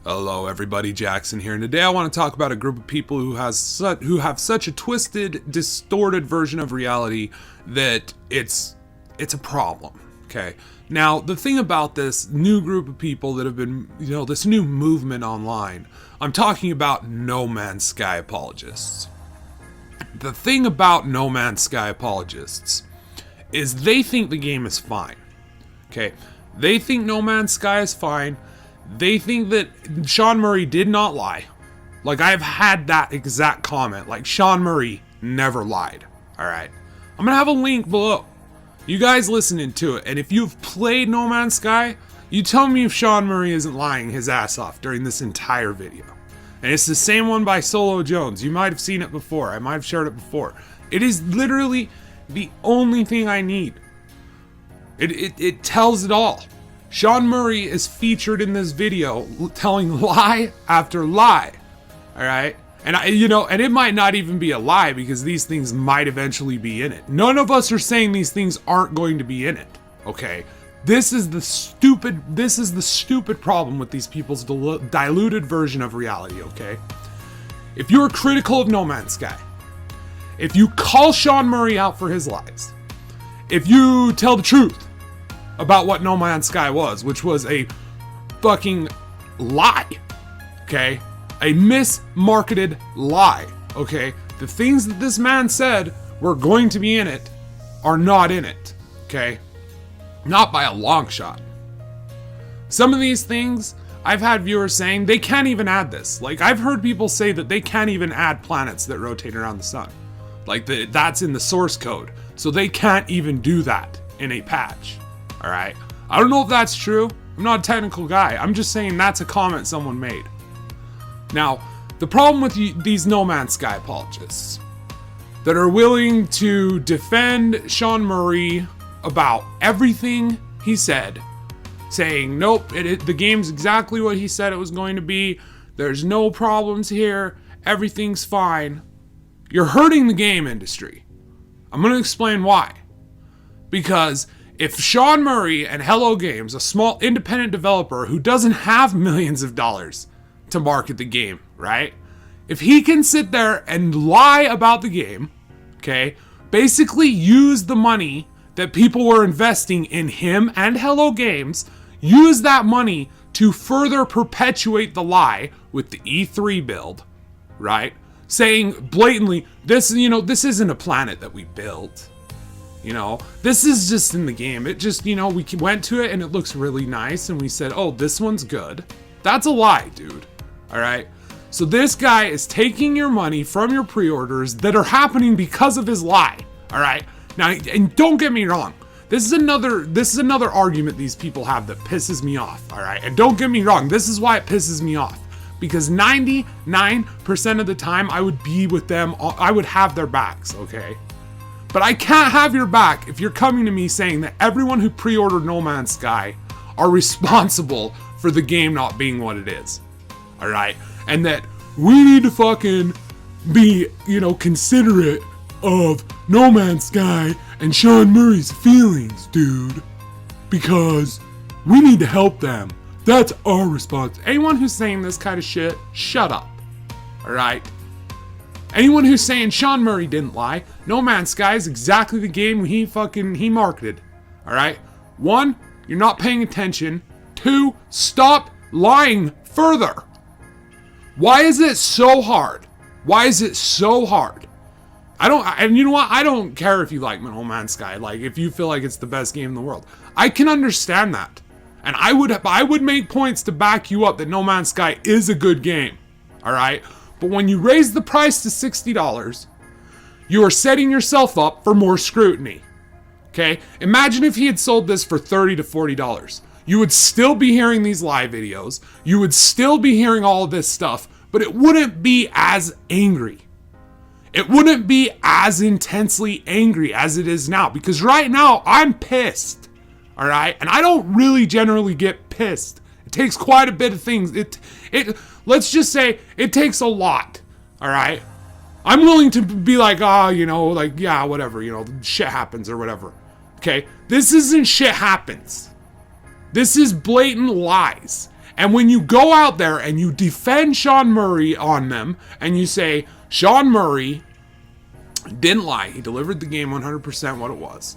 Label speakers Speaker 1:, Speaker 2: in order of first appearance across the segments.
Speaker 1: Hello everybody, Jaxxsin here, and today I want to talk about a group of people who have such a twisted, distorted version of reality that it's a problem, okay? Now, the thing about this new group of people that have been, this new movement online, I'm talking about No Man's Sky apologists. The thing about No Man's Sky apologists is they think the game is fine, okay? They think No Man's Sky is fine. They think that Sean Murray did not lie. Like, I've had that exact comment. Like, Sean Murray never lied. Alright? I'm gonna have a link below. You guys listening to it. And if you've played No Man's Sky, you tell me if Sean Murray isn't lying his ass off during this entire video. And it's the same one by Solo Jones. You might have seen it before. I might have shared it before. It is literally the only thing I need. It tells it all. Sean Murray is featured in this video telling lie after lie. Alright? And and it might not even be a lie because these things might eventually be in it. None of us are saying these things aren't going to be in it. Okay? This is the stupid problem with these people's diluted version of reality, okay? If you're critical of No Man's Sky, if you call Sean Murray out for his lies, if you tell the truth about what No Man's Sky was, which was a fucking lie, okay? A mismarketed lie, okay? The things that this man said were going to be in it are not in it, okay? Not by a long shot. Some of these things, I've had viewers saying they can't even add this. Like, I've heard people say that they can't even add planets that rotate around the sun. Like, that's in the source code. So they can't even do that in a patch. Alright? I don't know if that's true. I'm not a technical guy. I'm just saying that's a comment someone made. Now, the problem with these No Man's Sky apologists that are willing to defend Sean Murray about everything he said, saying, nope, the game's exactly what he said it was going to be, there's no problems here, everything's fine, you're hurting the game industry. I'm going to explain why. Because if Sean Murray and Hello Games, a small independent developer who doesn't have millions of dollars to market the game, right? If he can sit there and lie about the game, okay, basically use the money that people were investing in him and Hello Games, use that money to further perpetuate the lie with the E3 build, right? Saying blatantly, this isn't a planet that we built. This is just in the game. It just, we went to it and it looks really nice and we said, oh, this one's good. That's a lie, dude. All right. So this guy is taking your money from your pre-orders that are happening because of his lie. All right. Now, and don't get me wrong. This is another argument these people have that pisses me off. All right. And don't get me wrong. This is why it pisses me off. Because 99% of the time I would be with them. I would have their backs. Okay. But I can't have your back if you're coming to me saying that everyone who pre-ordered No Man's Sky are responsible for the game not being what it is. Alright? And that we need to fucking be, considerate of No Man's Sky and Sean Murray's feelings, dude. Because we need to help them. That's our response. Anyone who's saying this kind of shit, shut up. Alright? Anyone who's saying Sean Murray didn't lie, No Man's Sky is exactly the game he marketed. Alright? 1, you're not paying attention. 2, stop lying further. Why is it so hard? Why is it so hard? And you know what? I don't care if you like No Man's Sky. Like, if you feel like it's the best game in the world. I can understand that. And I would make points to back you up that No Man's Sky is a good game. Alright? But when you raise the price to $60, you are setting yourself up for more scrutiny. Okay? Imagine if he had sold this for $30 to $40. You would still be hearing these live videos. You would still be hearing all of this stuff, but it wouldn't be as angry. It wouldn't be as intensely angry as it is now. Because right now, I'm pissed. Alright? And I don't really generally get pissed. It takes quite a bit of things. Let's just say it takes a lot. All right. I'm willing to be like, yeah, whatever, shit happens or whatever. Okay. This isn't shit happens. This is blatant lies. And when you go out there and you defend Sean Murray on them, and you say, Sean Murray didn't lie, he delivered the game 100% what it was,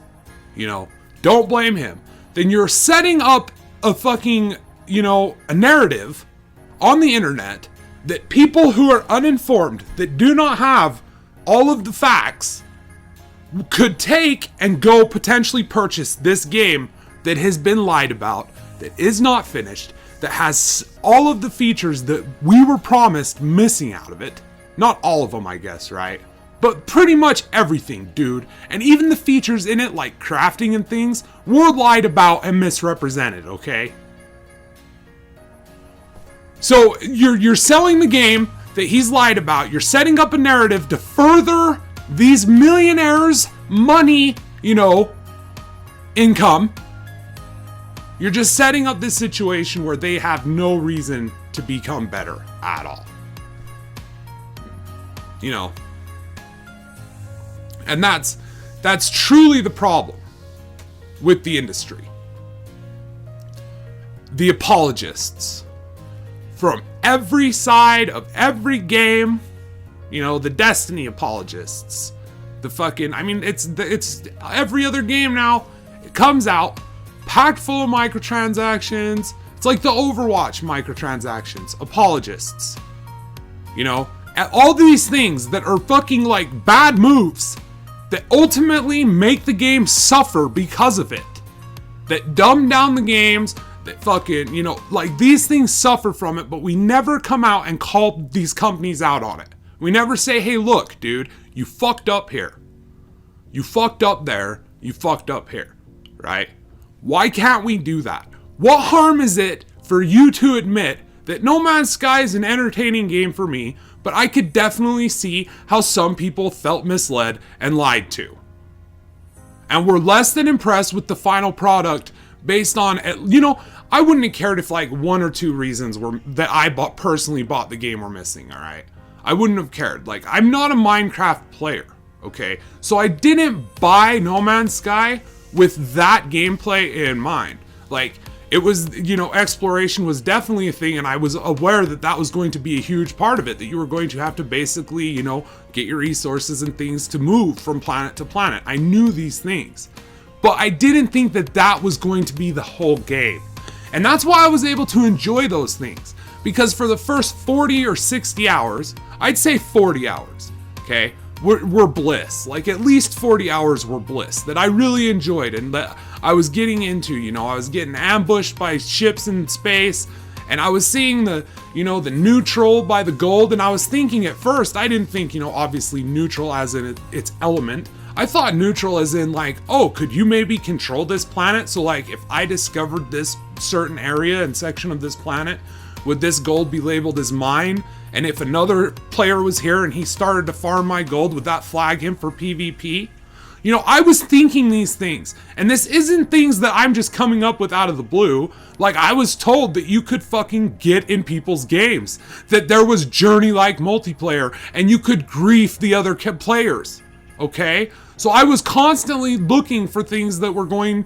Speaker 1: don't blame him, then you're setting up a fucking, a narrative on the internet that people who are uninformed, that do not have all of the facts, could take and go potentially purchase this game that has been lied about, that is not finished, that has all of the features that we were promised missing out of it. Not all of them, I guess, right? But pretty much everything, dude. And even the features in it, like crafting and things, were lied about and misrepresented, okay? So you're selling the game that he's lied about. You're setting up a narrative to further these millionaires' money, income. You're just setting up this situation where they have no reason to become better at all. And that's truly the problem with the industry. The apologists from every side of every game, the Destiny apologists, the fucking, it's every other game now, it comes out packed full of microtransactions. It's like the Overwatch microtransactions, apologists, all these things that are fucking like bad moves that ultimately make the game suffer because of it, that dumb down the games, that fucking, like these things suffer from it, but we never come out and call these companies out on it. We never say, hey, look, dude, you fucked up here. You fucked up there. You fucked up here, right? Why can't we do that? What harm is it for you to admit that No Man's Sky is an entertaining game for me, but I could definitely see how some people felt misled and lied to, and were less than impressed with the final product based on, I wouldn't have cared if like one or two reasons were that I personally bought the game were missing, all right? I wouldn't have cared. Like, I'm not a Minecraft player, okay? So I didn't buy No Man's Sky with that gameplay in mind. Like, it was, exploration was definitely a thing, and I was aware that that was going to be a huge part of it, that you were going to have to basically, get your resources and things to move from planet to planet. I knew these things, but I didn't think that that was going to be the whole game. And that's why I was able to enjoy those things, because for the first 40 or 60 hours, I'd say 40 hours, okay, were bliss. Like, at least 40 hours were bliss that I really enjoyed and that I was getting into. I was getting ambushed by ships in space, and I was seeing the neutral by the gold, and I was thinking at first, I didn't think, obviously neutral as in its element. I thought neutral as in like, oh, could you maybe control this planet? So like, if I discovered this certain area and section of this planet, would this gold be labeled as mine? And if another player was here and he started to farm my gold, would that flag him for PvP? I was thinking these things, and this isn't things that I'm just coming up with out of the blue. Like, I was told that you could fucking get in people's games, that there was journey-like multiplayer, and you could grief the other players, okay? So I was constantly looking for things that were going,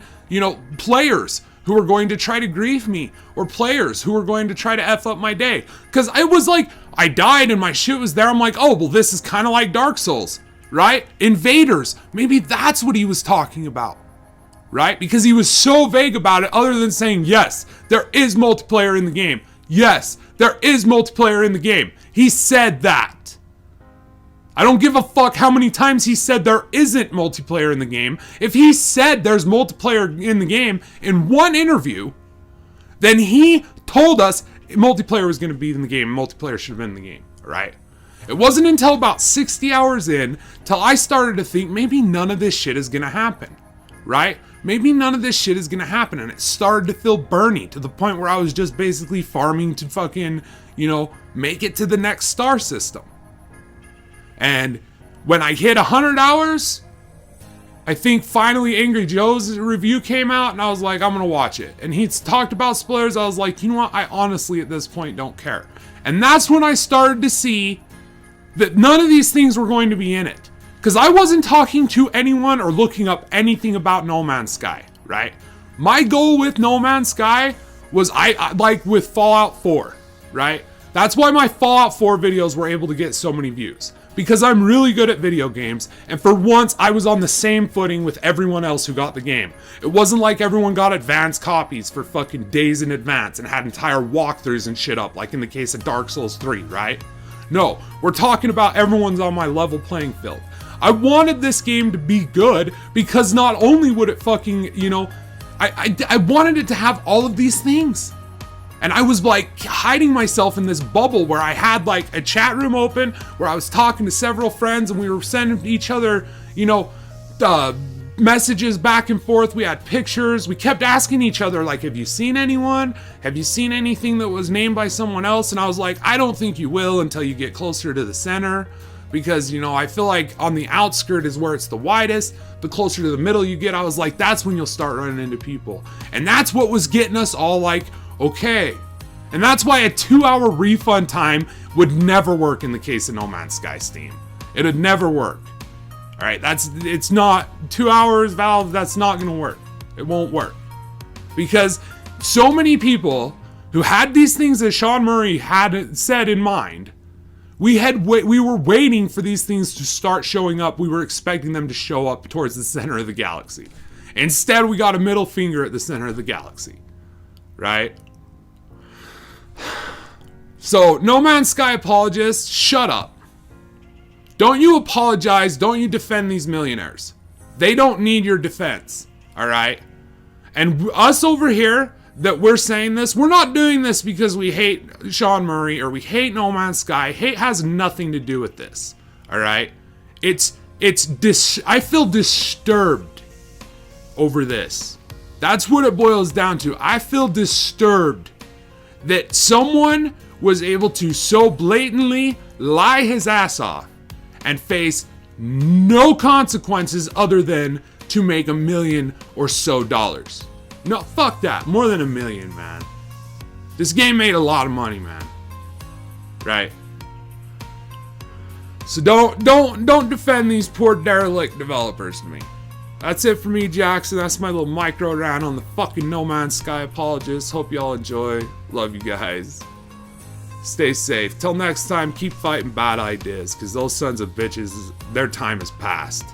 Speaker 1: players who were going to try to grief me, or players who were going to try to F up my day. Because I was like, I died and my shit was there. I'm like, oh, well, this is kind of like Dark Souls, right? Invaders. Maybe that's what he was talking about, right? Because he was so vague about it, other than saying, yes, there is multiplayer in the game. Yes, there is multiplayer in the game. He said that. I don't give a fuck how many times he said there isn't multiplayer in the game. If he said there's multiplayer in the game in one interview, then he told us multiplayer was going to be in the game. Multiplayer should have been in the game, right? It wasn't until about 60 hours in till I started to think maybe none of this shit is going to happen, right? Maybe none of this shit is going to happen. And it started to feel burny to the point where I was just basically farming to fucking, make it to the next star system. And when I hit 100 hours, I think finally Angry Joe's review came out, and I was like, I'm going to watch it. And he's talked about spoilers. I was like, you know what? I honestly, at this point, don't care. And that's when I started to see that none of these things were going to be in it. Because I wasn't talking to anyone or looking up anything about No Man's Sky, right? My goal with No Man's Sky was I like with Fallout 4, right? That's why my Fallout 4 videos were able to get so many views. Because I'm really good at video games, and for once I was on the same footing with everyone else who got the game. It wasn't like everyone got advanced copies for fucking days in advance and had entire walkthroughs and shit up, like in the case of Dark Souls 3, right? No, we're talking about everyone's on my level playing field. I wanted this game to be good because not only would it fucking, you know, I wanted it to have all of these things. And I was like hiding myself in this bubble where I had like a chat room open where I was talking to several friends and we were sending each other, you know, messages back and forth. We had pictures. We kept asking each other, like, have you seen anyone? Have you seen anything that was named by someone else? And I was like, I don't think you will until you get closer to the center. Because, you know, I feel like on the outskirt is where it's the widest. The closer to the middle you get, I was like, that's when you'll start running into people. And that's what was getting us all like, okay. And that's why a 2-hour refund time would never work in the case of No Man's Sky Steam. It would never work. All right, it's not 2 hours, Valve, that's not gonna work. It won't work. Because so many people who had these things that Sean Murray had said in mind, we were waiting for these things to start showing up. We were expecting them to show up towards the center of the galaxy. Instead, we got a middle finger at the center of the galaxy. Right? So, No Man's Sky apologists, shut up. Don't you apologize, don't you defend these millionaires. They don't need your defense, alright? And us over here, that we're saying this, we're not doing this because we hate Sean Murray or we hate No Man's Sky. Hate has nothing to do with this, alright? I feel disturbed over this. That's what it boils down to. I feel disturbed that someone was able to so blatantly lie his ass off and face no consequences other than to make $1 million or so dollars. No, fuck that. More than $1 million, man. This game made a lot of money, man. Right? So don't defend these poor derelict developers to me. That's it for me, Jaxxsin. That's my little micro rant on the fucking No Man's Sky apologists. Hope y'all enjoy. Love you guys. Stay safe. Till next time, keep fighting bad ideas, because those sons of bitches, their time has passed.